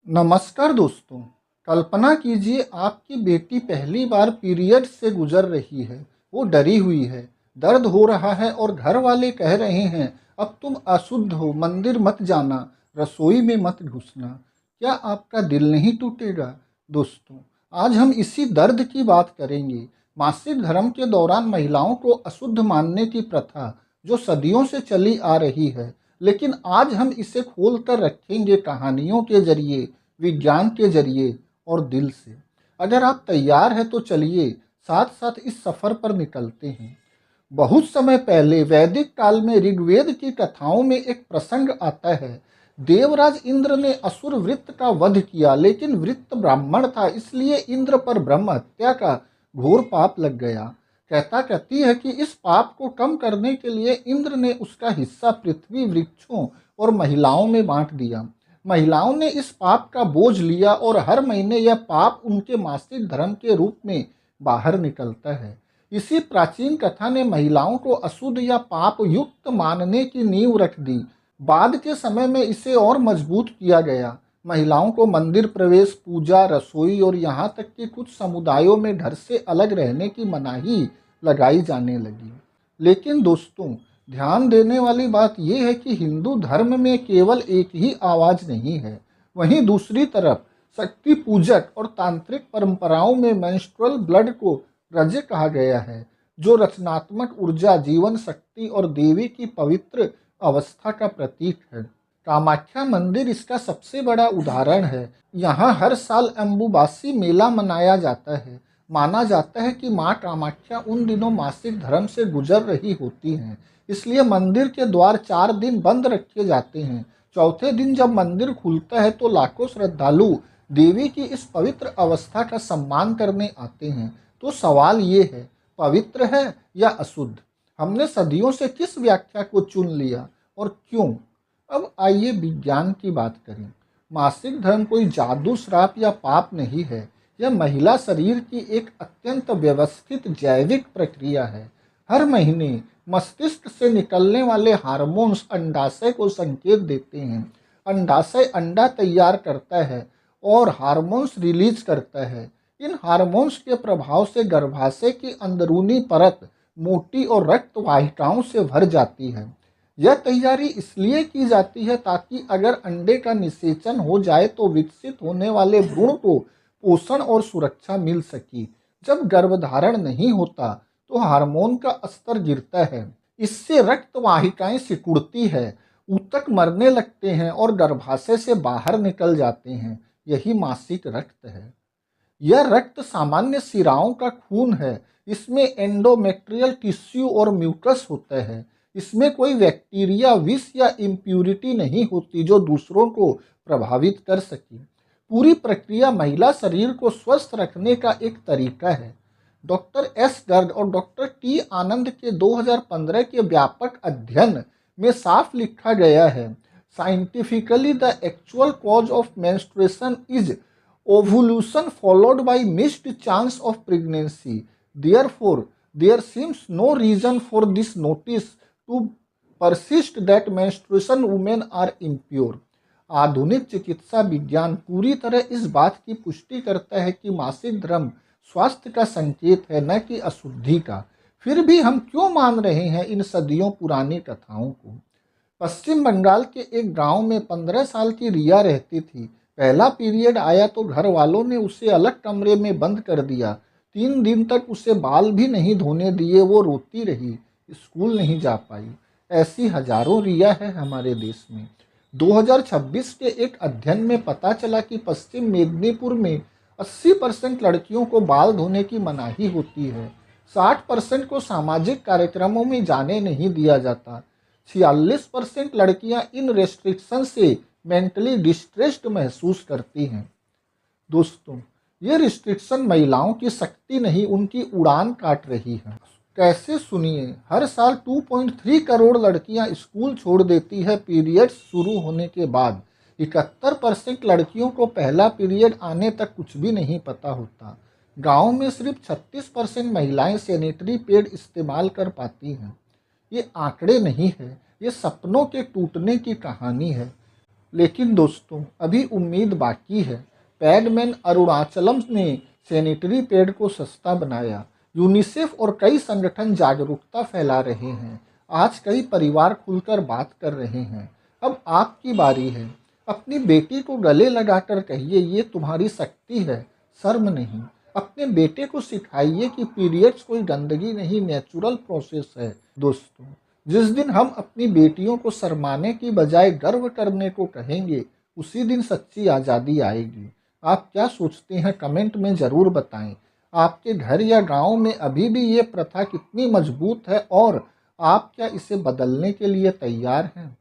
नमस्कार दोस्तों। कल्पना कीजिए आपकी बेटी पहली बार पीरियड से गुजर रही है। वो डरी हुई है, दर्द हो रहा है और घर वाले कह रहे हैं अब तुम अशुद्ध हो, मंदिर मत जाना, रसोई में मत घुसना। क्या आपका दिल नहीं टूटेगा? दोस्तों, आज हम इसी दर्द की बात करेंगे। मासिक धर्म के दौरान महिलाओं को अशुद्ध मानने की प्रथा जो सदियों से चली आ रही है, लेकिन आज हम इसे खोल कर रखेंगे कहानियों के जरिए, विज्ञान के जरिए और दिल से। अगर आप तैयार हैं तो चलिए साथ साथ इस सफर पर निकलते हैं। बहुत समय पहले वैदिक काल में ऋग्वेद की कथाओं में एक प्रसंग आता है। देवराज इंद्र ने असुर वृत्त का वध किया, लेकिन वृत्त ब्राह्मण था, इसलिए इंद्र पर ब्रह्म हत्या का घोर पाप लग गया। कहता कहती है कि इस पाप को कम करने के लिए इंद्र ने उसका हिस्सा पृथ्वी, वृक्षों और महिलाओं में बांट दिया। महिलाओं ने इस पाप का बोझ लिया और हर महीने यह पाप उनके मासिक धर्म के रूप में बाहर निकलता है। इसी प्राचीन कथा ने महिलाओं को अशुद्ध या पाप युक्त मानने की नींव रख दी। बाद के समय में इसे और मजबूत किया गया। महिलाओं को मंदिर प्रवेश, पूजा, रसोई और यहाँ तक कि कुछ समुदायों में घर से अलग रहने की मनाही लगाई जाने लगी। लेकिन दोस्तों, ध्यान देने वाली बात यह है कि हिंदू धर्म में केवल एक ही आवाज़ नहीं है। वहीं दूसरी तरफ शक्ति पूजक और तांत्रिक परंपराओं में मेंस्ट्रुअल ब्लड को रज कहा गया है, जो रचनात्मक ऊर्जा, जीवन शक्ति और देवी की पवित्र अवस्था का प्रतीक है। कामाख्या मंदिर इसका सबसे बड़ा उदाहरण है। यहाँ हर साल अम्बुबासी मेला मनाया जाता है। माना जाता है कि माँ कामाख्या उन दिनों मासिक धर्म से गुजर रही होती हैं, इसलिए मंदिर के द्वार 4 दिन बंद रखे जाते हैं। चौथे दिन जब मंदिर खुलता है तो लाखों श्रद्धालु देवी की इस पवित्र अवस्था का सम्मान करने आते हैं। तो सवाल ये है, पवित्र है या अशुद्ध? हमने सदियों से किस व्याख्या को चुन लिया और क्यों? अब आइए विज्ञान की बात करें। मासिक धर्म कोई जादू, श्राप या पाप नहीं है। यह महिला शरीर की एक अत्यंत व्यवस्थित जैविक प्रक्रिया है। हर महीने मस्तिष्क से निकलने वाले हार्मोन्स अंडाशय को संकेत देते हैं। अंडाशय अंडा तैयार करता है और हार्मोन्स रिलीज करता है। इन हार्मोन्स के प्रभाव से गर्भाशय की अंदरूनी परत मोटी और रक्त वाहिकाओं से भर जाती है। यह तैयारी इसलिए की जाती है ताकि अगर अंडे का निषेचन हो जाए तो विकसित होने वाले भ्रूण को पोषण और सुरक्षा मिल सके। जब गर्भधारण नहीं होता तो हार्मोन का स्तर गिरता है। इससे रक्त वाहिकाएं सिकुड़ती है, ऊतक मरने लगते हैं और गर्भाशय से बाहर निकल जाते हैं। यही मासिक रक्त है। यह रक्त सामान्य सिराओं का खून है। इसमें एंडोमेट्रियल टिश्यू और म्यूकस होता है। इसमें कोई बैक्टीरिया, विष या इम्प्यूरिटी नहीं होती जो दूसरों को प्रभावित कर सके। पूरी प्रक्रिया महिला शरीर को स्वस्थ रखने का एक तरीका है। डॉक्टर एस गर्ग और डॉक्टर टी आनंद के 2015 के व्यापक अध्ययन में साफ लिखा गया है, scientifically the actual cause of menstruation is ovulation followed by missed chance of pregnancy. Therefore, there seems no reason for this notice to persist that menstruation women are impure. आधुनिक चिकित्सा विज्ञान पूरी तरह इस बात की पुष्टि करता है कि मासिक धर्म स्वास्थ्य का संकेत है, न कि अशुद्धि का। फिर भी हम क्यों मान रहे हैं इन सदियों पुरानी कथाओं को? पश्चिम बंगाल के एक गांव में 15 साल की रिया रहती थी। पहला पीरियड आया तो घर वालों ने उसे अलग कमरे में बंद कर दिया। 3 दिन तक उसे बाल भी नहीं धोने दिए। वो रोती रही, स्कूल नहीं जा पाई। ऐसी हजारों रिया है हमारे देश में। 2026 के एक अध्ययन में पता चला कि पश्चिम मेदिनीपुर में 80% लड़कियों को बाल धोने की मनाही होती है। 60% को सामाजिक कार्यक्रमों में जाने नहीं दिया जाता। 46% लड़कियां इन रेस्ट्रिक्शन से मेंटली डिस्ट्रेस्ड महसूस करती हैं। दोस्तों, ये रिस्ट्रिक्शन महिलाओं की शक्ति नहीं, उनकी उड़ान काट रही है। कैसे? सुनिए। हर साल 2.3 करोड़ लड़कियां स्कूल छोड़ देती है पीरियड्स शुरू होने के बाद। 71% लड़कियों को पहला पीरियड आने तक कुछ भी नहीं पता होता। गांव में सिर्फ 36% महिलाएं सैनिटरी पैड इस्तेमाल कर पाती हैं। ये आंकड़े नहीं है, ये सपनों के टूटने की कहानी है। लेकिन दोस्तों, अभी उम्मीद बाकी है। पैडमैन अरुणाचलम ने सैनिटरी पैड को सस्ता बनाया। यूनिसेफ और कई संगठन जागरूकता फैला रहे हैं। आज कई परिवार खुलकर बात कर रहे हैं। अब आपकी बारी है। अपनी बेटी को गले लगाकर कहिए, ये तुम्हारी शक्ति है, शर्म नहीं। अपने बेटे को सिखाइए कि पीरियड्स कोई गंदगी नहीं, नेचुरल प्रोसेस है। दोस्तों, जिस दिन हम अपनी बेटियों को शर्माने की बजाय गर्व करने को कहेंगे, उसी दिन सच्ची आज़ादी आएगी। आप क्या सोचते हैं, कमेंट में ज़रूर बताएं। आपके घर या गांव में अभी भी ये प्रथा कितनी मजबूत है और आप क्या इसे बदलने के लिए तैयार हैं?